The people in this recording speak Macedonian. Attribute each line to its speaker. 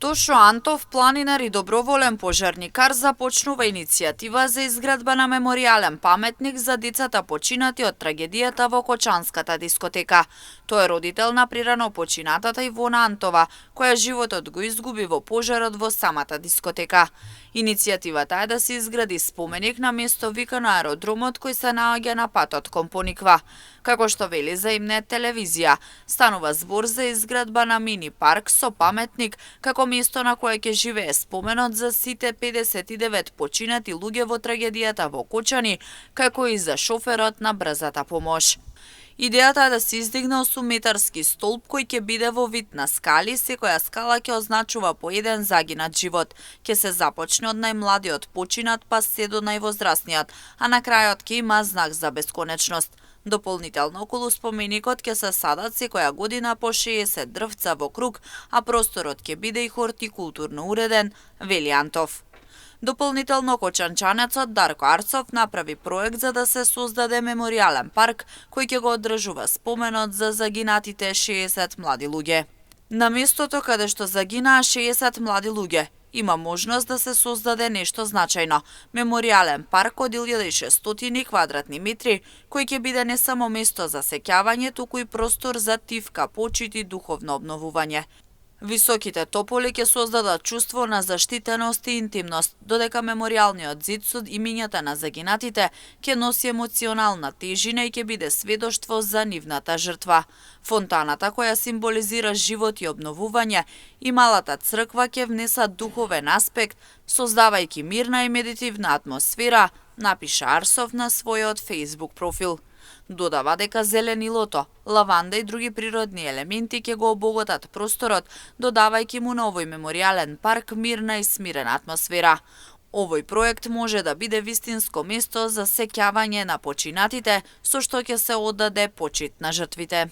Speaker 1: Тошо Антов, планинар и доброволен пожарникар, започнува иницијатива за изградба на меморијален паметник за децата починати од трагедијата во Кочанската дискотека. Тој е родител на прирано починатата Ивона Антова, која животот го изгуби во пожарот во самата дискотека. Иницијативата е да се изгради споменик на место викано аеродромот кој се наоѓа на патот кон Пониква. Како што вели заимне телевизија, станува збор за изградба на мини парк со паметник како место на кое ќе живее споменот за сите 59 починати луѓе во трагедијата во Кочани, како и за шоферот на брзата помош. Идејата е да се издигне 8-метарски столб кој ќе биде во вид на скали, секоја скала ќе означува по еден загинат живот. Ќе се започне од најмладиот починат па се до највозрасниот, а на крајот ќе има знак за бесконечност. Дополнително околу споменикот ќе се садат секоја година по 60 дрвца во круг, а просторот ќе биде и хортикултурно уреден, вели Антов. Дополнително кочанчанецот Дарко Арцов направи проект за да се создаде меморијален парк кој ќе го одржува споменот за загинатите 60 млади луѓе. На местото каде што загинаа 60 млади луѓе, има можност да се создаде нешто значајно. Меморијален парк од 1600 квадратни метри, кој ќе биде не само место за сеќавање, туку и простор за тивка, почит и духовно обновување. Високите тополи ќе создадат чувство на заштитеност и интимност, додека меморијалниот зид со имињата на загинатите ќе носи емоционална тежина и ќе биде сведоштво за нивната жртва. Фонтаната која символизира живот и обновување и малата црква ќе внесат духовен аспект, создавајќи мирна и медитивна атмосфера, напиша Арсов на својот Facebook профил. Додава дека зеленилото, лаванда и други природни елементи ќе го обогатат просторот, додавајќи му на овој меморијален парк мирна и смирена атмосфера. Овој проект може да биде вистинско место за сеќавање на починатите, со што ќе се оддаде почит на жртвите.